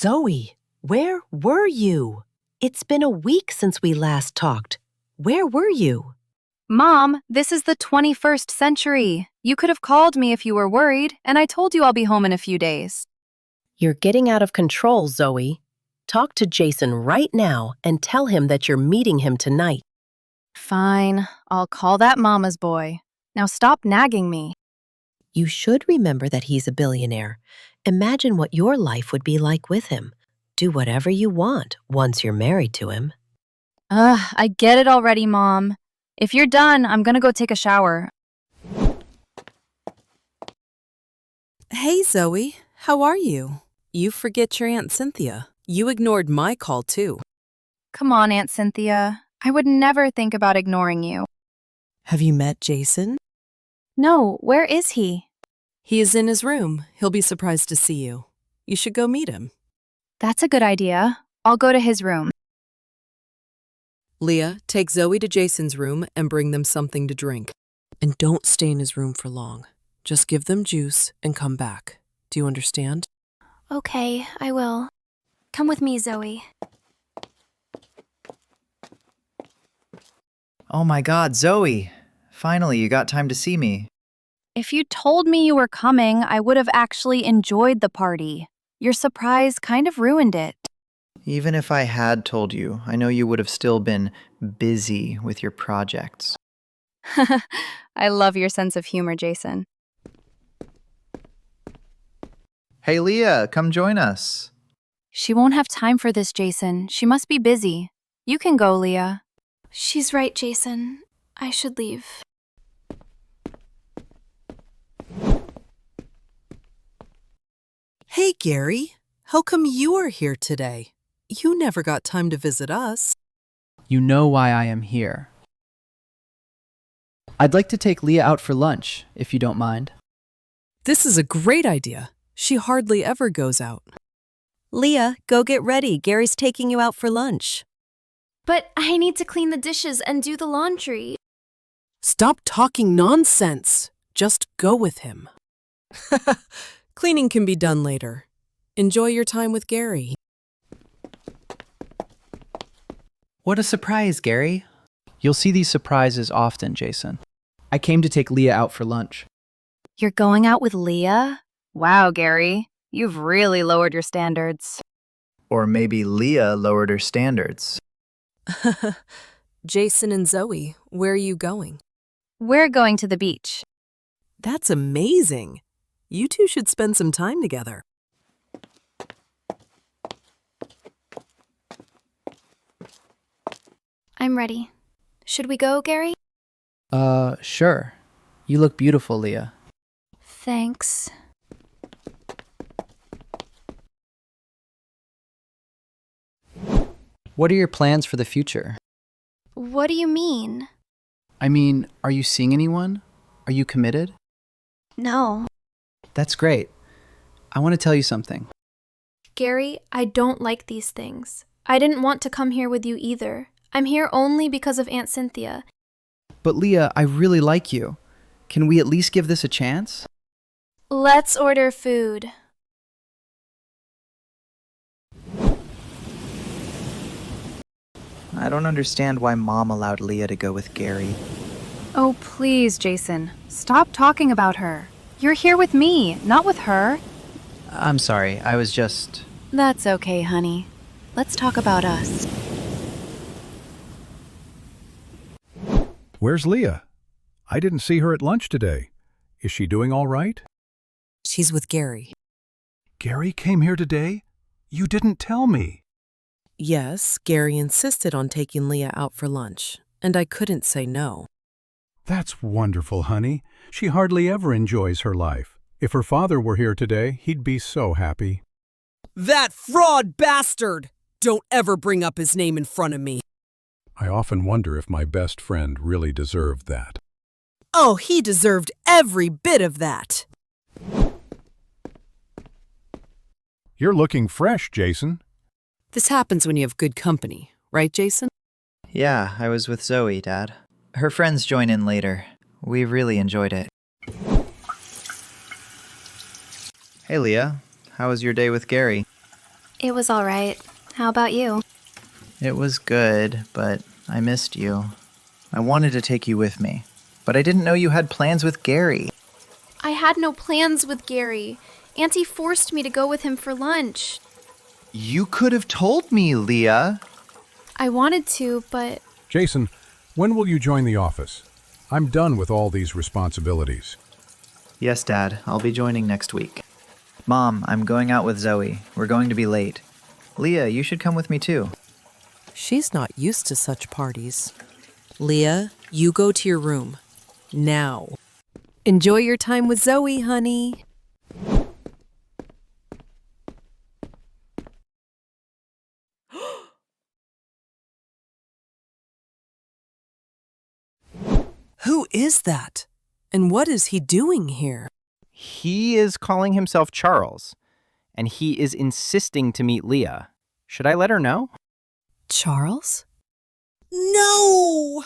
Zoe, where were you? It's been a week since we last talked. Where were you? Mom, this is the 21st century. You could have called me if you were worried, and I told you I'll be home in a few days. You're getting out of control, Zoe. Talk to Jason right now and tell him that you're meeting him tonight. Fine, I'll call that mama's boy. Now stop nagging me. You should remember that he's a billionaire. Imagine what your life would be like with him. Do whatever you want once you're married to him. I get it already, Mom. If you're done, I'm gonna go take a shower. Hey, Zoe. How are you? You forget your Aunt Cynthia. You ignored my call, too. Come on, Aunt Cynthia. I would never think about ignoring you. Have you met Jason? No, where is he? He is in his room. He'll be surprised to see you. You should go meet him. That's a good idea. I'll go to his room. Leah, take Zoe to Jason's room and bring them something to drink. And don't stay in his room for long. Just give them juice and come back. Do you understand? Okay, I will. Come with me, Zoe. Oh my God, Zoe! Finally, you got time to see me. If you told me you were coming, I would have actually enjoyed the party. Your surprise kind of ruined it. Even if I had told you, I know you would have still been busy with your projects. I love your sense of humor, Jason. Hey Leah, come join us. She won't have time for this, Jason. She must be busy. You can go, Leah. She's right, Jason. I should leave. Hey, Gary. How come you are here today? You never got time to visit us. You know why I am here. I'd like to take Leah out for lunch, if you don't mind. This is a great idea. She hardly ever goes out. Leah, go get ready. Gary's taking you out for lunch. But I need to clean the dishes and do the laundry. Stop talking nonsense. Just go with him. Cleaning can be done later. Enjoy your time with Gary. What a surprise, Gary. You'll see these surprises often, Jason. I came to take Leah out for lunch. You're going out with Leah? Wow, Gary. You've really lowered your standards. Or maybe Leah lowered her standards. Jason and Zoe, where are you going? We're going to the beach. That's amazing. You two should spend some time together. I'm ready. Should we go, Gary? Sure. You look beautiful, Leah. Thanks. What are your plans for the future? What do you mean? I mean, are you seeing anyone? Are you committed? No. That's great. I want to tell you something. Gary, I don't like these things. I didn't want to come here with you either. I'm here only because of Aunt Cynthia. But Leah, I really like you. Can we at least give this a chance? Let's order food. I don't understand why Mom allowed Leah to go with Gary. Oh, please, Jason. Stop talking about her. You're here with me, not with her. I'm sorry, I was just... That's okay, honey. Let's talk about us. Where's Leah? I didn't see her at lunch today. Is she doing all right? She's with Gary. Gary came here today? You didn't tell me. Yes, Gary insisted on taking Leah out for lunch, and I couldn't say no. That's wonderful, honey. She hardly ever enjoys her life. If her father were here today, he'd be so happy. That fraud bastard! Don't ever bring up his name in front of me. I often wonder if my best friend really deserved that. Oh, he deserved every bit of that. You're looking fresh, Jason. This happens when you have good company, right, Jason? Yeah, I was with Zoe, Dad. Her friends join in later. We really enjoyed it. Hey, Leah. How was your day with Gary? It was all right. How about you? It was good, but I missed you. I wanted to take you with me, but I didn't know you had plans with Gary. I had no plans with Gary. Auntie forced me to go with him for lunch. You could have told me, Leah. I wanted to, but Jason, when will you join the office? I'm done with all these responsibilities. Yes, Dad, I'll be joining next week. Mom, I'm going out with Zoe. We're going to be late. Leah, you should come with me too. She's not used to such parties. Leah, you go to your room. Now. Enjoy your time with Zoe, honey. Who is that? And what is he doing here? He is calling himself Charles, and he is insisting to meet Leah. Should I let her know? Charles? No!